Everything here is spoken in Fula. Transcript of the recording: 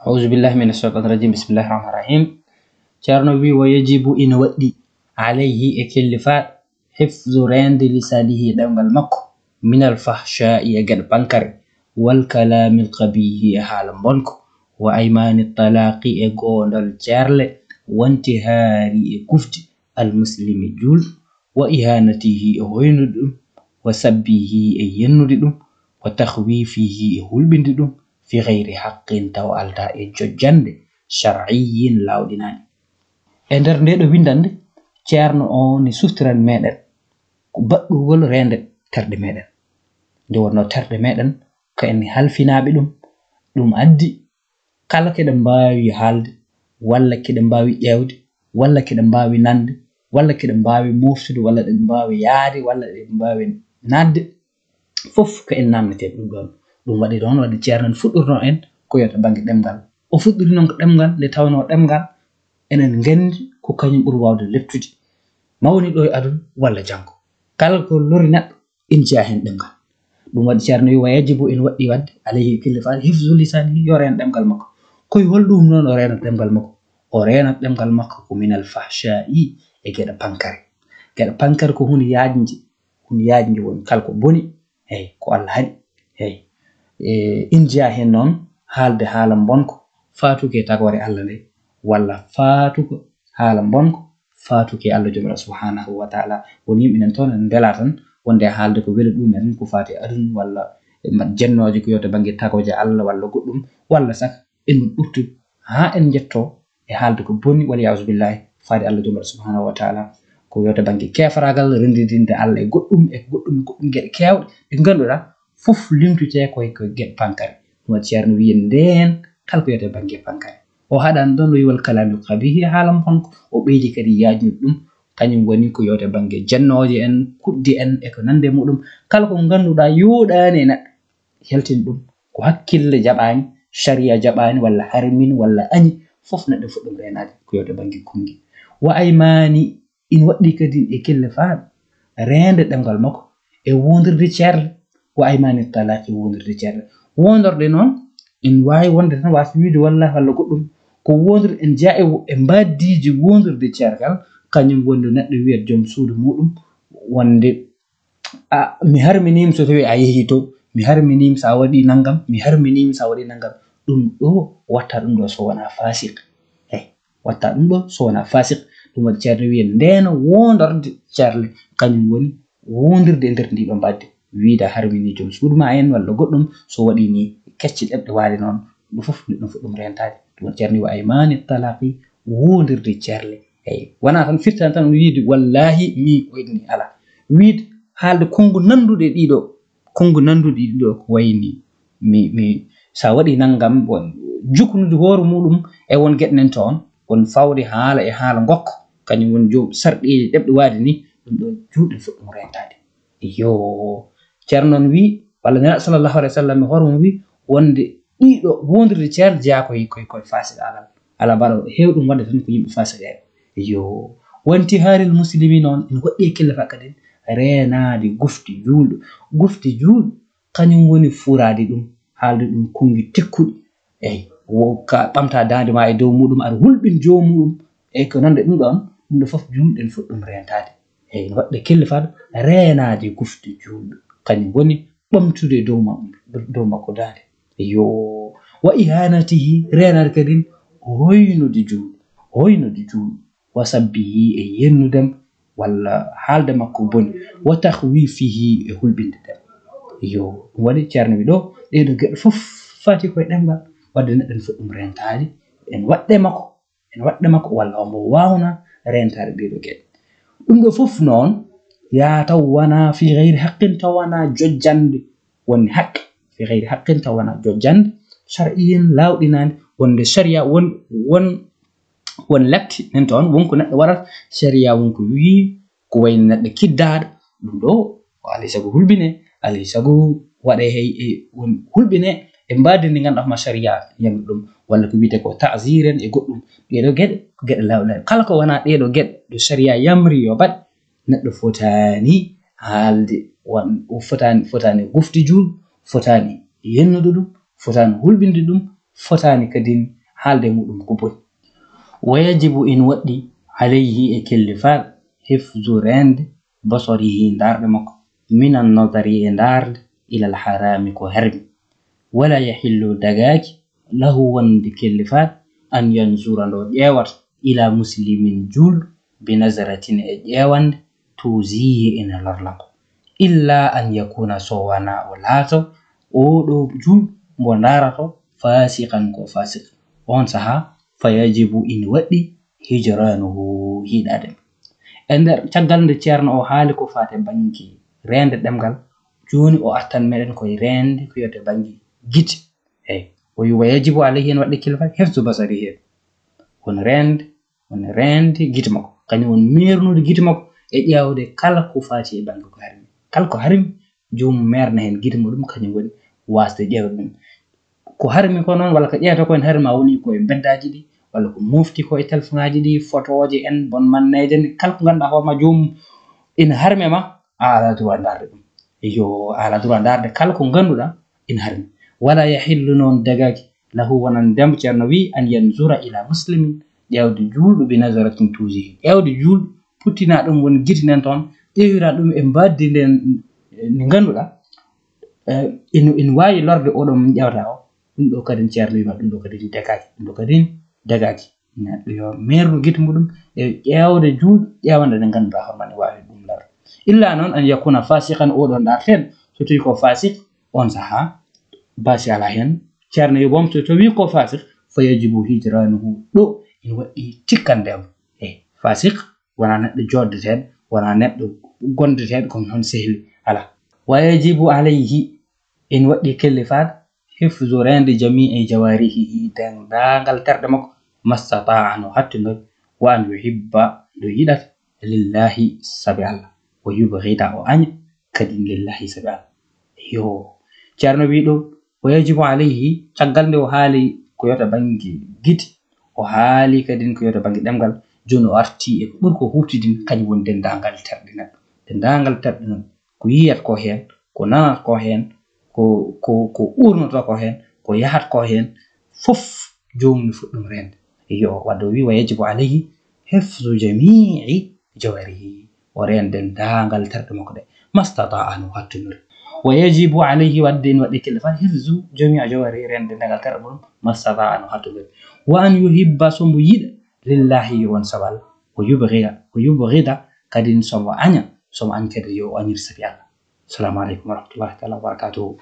أعوذ بالله من الشيطان الرجيم. بسم الله الرحمن الرحيم. شارنوبي ويجب إن ودي عليه إكلفات حفظ راند لسانه دم المكو من الفحشاء يجد بنكر والكلام القبيح حال بنكو وأيمان الطلاق إيقون الجارل وانتهار كفت المسلم جول وإهانته هيند وسبه يند وتخويفه هلبند في غير حق توالتا جوجند شرعي لاودناني ender ndedo windande ceerno on ni suftiran meden ko baddugol rende terde meden nde wonno terde meden ko en halfinaabe dum addi kala kede mbaawi haalde walla kede mbaawi ƴewde walla kede mbaawi nande walla kede mbaawi moftude walla de mbaawi yaade walla de mbaawi nadde fof ko en namnete dum wadi don wadi ceerno fuddurno en ko yota bangi demgal o fuddiri non ko demgal de tawno demgal enen gandi ko kanyum bur wawde leptude mawni do e adun walla jango kala ko lori neddo in jaa hen demgal dum wadi ceerno wi wajibu in waddi wadde alayhi kilfa hifzu lisani yoren demgal makko koy holdum non o rena demgal makko o rena demgal makko ko minal fahsha'i e geda pankare ko hunde yaajinji won kalko boni hey ko Allah hadi hey in jaa hen non haalde haalam bonko faatuke tagore Allah ne walla faatuko haala bonko faatuke Allah jomira subhanahu wa ta'ala woni minen ton en bela tan wonde haalde ko weli dum en ko faati adun walla mbat jennoje ko yoto bangi tagoje Allah walla goddum walla sak en burtu ha en jetto e haalde ko bonni wali ya'uz billahi faadi Allah jomira subhanahu wa ta'ala ko yoto bangi kefaragal rendidinde Allah e goddum gede kewde e ganduda fof limtute ko ged pankare mo ceerno wi den kala ko yoto bangi pankare o hadan don wiwal kalamul qabih halam honko o beedi kadi yaajni dum kanyum woni ko yote bange jannooje en kuddi en e ko nande mudum kala ko ganduda yodani na heltin dum ko hakkille jabani sharia jabani walla harmin walla ani fof na de fudum renade ko yote bange kungi wa aymani in waddi kadi e kille faad rende demgal makko e wondirde cerle wa aymani talaqi wondirde cerle wondorde non in wawi wonde tan wafi wiide wallahi walla goddum ko wondir en jaae e mbaddiiji wondirde cergal kanyum wonde neddo wi'at jom suudu mudum wonde mi harminim so tawi a yehi to mi harminim sa wadi nangam mi harminim sa wadi nangam dum do watta dum do so wana fasiq watta dum do so wana fasiq dum wadi ceerno wi ndeno wondorde cerle kanyum woni wondirde nder ndiba mbadde wiida harmini jom suudu ma en walla goddum so wadi ni kecci debbe wali non du fof dum fudum rentade dum ceerni wa aymani talaqi wondirde cerle wana tan firtan tan wiide wallahi mi oyni ala wiid haalde kongu nandude dido ko wayni mi sa wadi nangam won juknude hoore mudum e won gednen ton won fawde haala e haala gokko kanyum won jom sardeede debbe wadi ni dum do juude fudum rentade yo ceerno non wi walla nabi sallallahu alaihi wasallam hormo wi wonde dido wondirde cerle jaako koy fasida ala baro hewdum wonde tan ko yimbe fasida yo wanti haril muslimin on in waddi kille fakadin reenaade gufti juul kanyum woni furaade dum haalde dum kungi tekkudi wo ka bamta daande ma e dow mudum ar hulbin joomudum ko nande dum don dum fof juulden fuddum rentade wadde kille fad reenaade gufti juul kanyum woni bamtude dow makko daande yo wa ihanatihi reenaade kadin hoynude juul wasabbihi e yennudem walla haalde makko boni wa takhwifihi e hulbinde dem yo wadi ceerno wi do deedo geddo fof fati koy demgal wadde nedden fuddum rentaade en wadde makko walla o mo waawna rentaade deedo gedde dum do fof non ya taw wana fi ghairi haqqin tawana jojjande woni haqq fi ghairi haqqin tawana jojjande shar'iyyin lawdinande wonde sharia won latti nen ton wonko neddo warat sharia wonko wi ko wayne neddo kiddaado dum do ali sago hulbine ali sago wade won hulbine e mbadinde ganda ma sharia yami dum walla ko wiite ko ta'ziren e goddum deedo gede lawla kala ko wana deedo gede do sharia yamri yo bad neddo fotani haalde fotani gufti juul fotani yennude dum fotani hulbinde dum فتاني كدين حال دي مدوم كبوي ويجب إن ودي عليه إكلفات حفظ رند بصره دار مك من النظر دار إلى الحرام كهرم ولا يحل دجاج له وند كلفات أن ينظر له إلى مسلم جول بنظرة إجاوان توزيه إن الأرلق إلا أن يكون سوانا ولاتو أو جول منارتو فاسقا كفاسق وانسها فيجب إن ودي هجرانه هيدادم ender caggal nde ceerno o haali ko fate bangi rende ɗemgal joni o artan meɗen koye rende ko yiyete bangi gite o wi wayajibu alayhi en waɗde kilfa heftu basari hen won rende gite makko kañum won mernude gite makko e ƴewde kala ko fati e bangi ko harmi kala ko harmi jomum merna hen gite muɗum kañum woni wasde ƴewde ɗum ko harmi ko noon walla ko ƴeewta ko en harma woni koye beddaji ɗi walla ko mufti ko e téléphone ngaji ɗi photoje en bon manneje en kala ko ganduɗa hoorema jomum ina harme ma a ala droit darde ɗum yo ala droit darde kala ko ganduɗa ina harmi wala yahillu noon dagaki lahu wonan dembo ceerno wi an yanzura ila muslimin ƴewde julɗo bi nazaratin tuusihi ƴewde julɗo puttina ɗum woni giti nen toon ƴewira ɗum e mbaddi nden ndi ganduɗa ina wawi lorde oɗo min ƴewta o ɗum ɗo kadi ceerno wima ɗum ɗo kadi dagaki ɗum ɗo kadi dagaki neɗɗo yo mernu gite muɗum e ƴewde julɗo ƴewande nde ganduɗa hormani wawi ɗum lorde illa noon an yakuna fasiqan oɗon darten so tawi ko fasik on saha basi ala hen ceerno yo bom so tawi ko fasik fa yajibu hijranuhu ɗo ina waɗɗi tikkandemo fasik wona neɗɗo joddeteɗo wona neɗɗo gondeteɗo kono hon sehli ala wayajibu alayhi en waɗɗi kellifat hifzu rende jami'i jawarihi dendagal terɗe makko mastata no hattinor wa an yuhibba do yiɗata lillahi sabi Allah wa yubghida o aña kadi lillahi sabi Allah yo ceerno wi ɗo wayajibu alayhi caggal nde o haali ko yota bangi giti o haali kadi ko yota bangi ɗemgal joni o arti e ko ɓuri ko huftidin kañum woni dendagal terɗe neɗɗo dendagal terɗe non ko yiyata ko hen ko nanata ko hen ko urnoto ko hen ko yahat ko hen fof jomum no fuɗɗum rende yo wadde wi wayajibu alayhi hifzu jami'i jawarihi o rende dendagal terɗe makko ɗe mastata an hattunore ويجب عليه ودين وديك حفظ جميع جوارح رند نغال تربون ما استطاع أن يحتضر وأن يحب سمبيد لله ونسبال ويبغض كدين سمو أنيا سمو أن كديو أن يرسل الله السلام عليكم ورحمة الله تعالى وبركاته